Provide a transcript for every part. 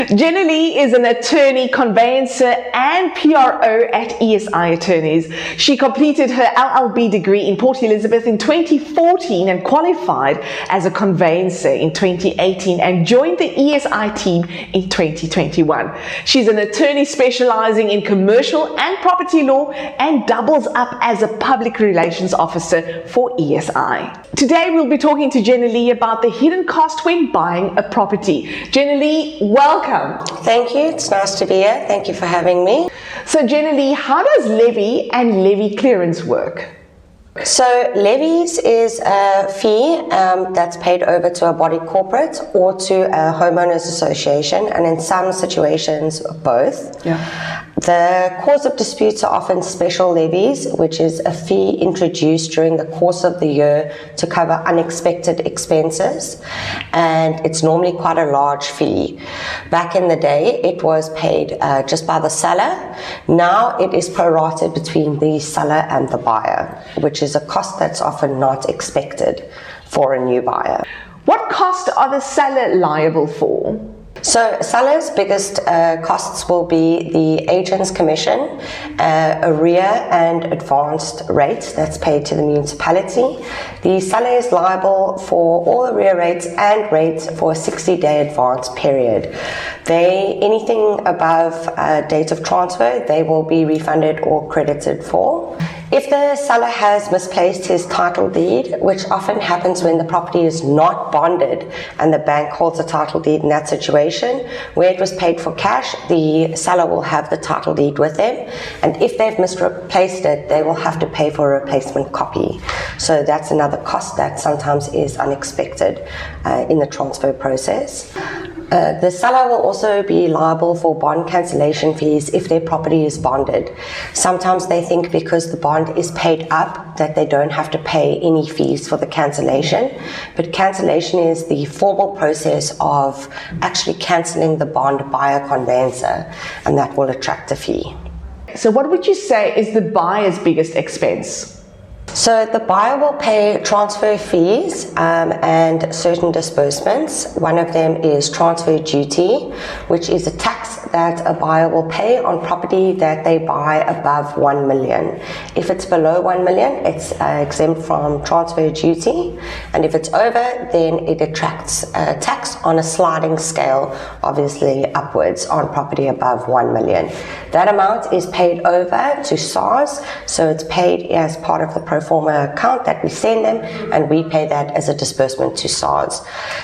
Jenna Lee is an attorney, conveyancer and PRO at ESI Attorneys. She completed her LLB degree in Port Elizabeth in 2014 and qualified as a conveyancer in 2018 and joined the ESI team in 2021. She's an attorney specializing in commercial and property law and doubles up as a public relations officer for ESI. Today we'll be talking to Jenna Lee about the hidden cost when buying a property. Jenna Lee, welcome. Thank you. It's nice to be here. Thank you for having me. So Jenna Lee, how does levy and levy clearance work? So levies is a fee that's paid over to a body corporate or to a homeowners association, and in some situations both. Yeah. The cause of disputes are often special levies, which is a fee introduced during the course of the year to cover unexpected expenses, and it's normally quite a large fee. Back in the day, it was paid just by the seller. Now it is prorated between the seller and the buyer, which is a cost that's often not expected for a new buyer. What costs are the seller liable for? So seller's biggest costs will be the agent's commission, arrear and advanced rates that's paid to the municipality. The seller is liable for all arrear rates and rates for a 60-day advance period. Anything above date of transfer, they will be refunded or credited for. If the seller has misplaced his title deed, which often happens when the property is not bonded and the bank holds a title deed in that situation, where it was paid for cash, the seller will have the title deed with them, and if they've misplaced it, they will have to pay for a replacement copy. So that's another cost that sometimes is unexpected in the transfer process. The seller will also be liable for bond cancellation fees if their property is bonded. Sometimes they think because the bond is paid up that they don't have to pay any fees for the cancellation, but cancellation is the formal process of actually cancelling the bond by a conveyancer, and that will attract a fee. So what would you say is the buyer's biggest expense? So the buyer will pay transfer fees and certain disbursements. One of them is transfer duty, which is a tax that a buyer will pay on property that they buy above 1 million. If it's below 1 million, it's exempt from transfer duty, and if it's over, then it attracts tax on a sliding scale, obviously upwards on property above 1 million. That amount is paid over to SARS, so it's paid as part of the pro forma account that we send them, and we pay that as a disbursement to SARS.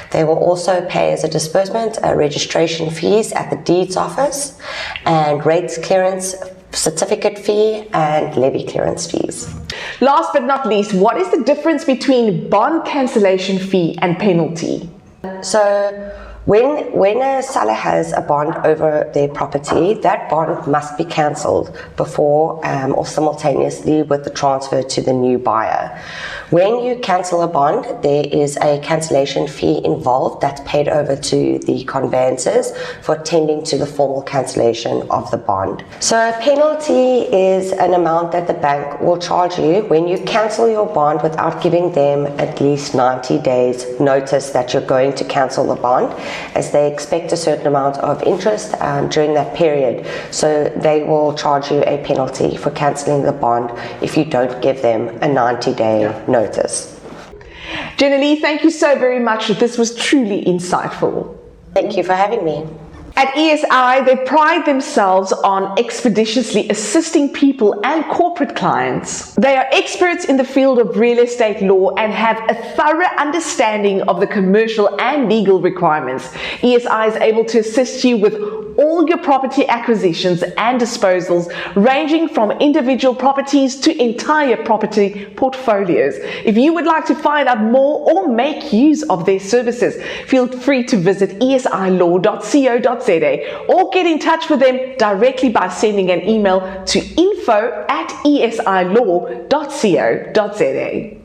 They will also pay as a disbursement registration fees at the deeds office and rates clearance certificate fee and levy clearance fees. Last but not least, what is the difference between bond cancellation fee and penalty? So when a seller has a bond over their property, that bond must be cancelled before or simultaneously with the transfer to the new buyer. When you cancel a bond, there is a cancellation fee involved that's paid over to the conveyancers for attending to the formal cancellation of the bond. So a penalty is an amount that the bank will charge you when you cancel your bond without giving them at least 90 days notice that you're going to cancel the bond, as they expect a certain amount of interest during that period. So they will charge you a penalty for cancelling the bond if you don't give them a 90-day notice. Jenna Lee, thank you so very much. This was truly insightful. Thank you for having me. At ESI, they pride themselves on expeditiously assisting people and corporate clients. They are experts in the field of real estate law and have a thorough understanding of the commercial and legal requirements. ESI is able to assist you with all your property acquisitions and disposals, ranging from individual properties to entire property portfolios. If you would like to find out more or make use of their services, feel free to visit esilaw.co.za or get in touch with them directly by sending an email to info@esilaw.co.za.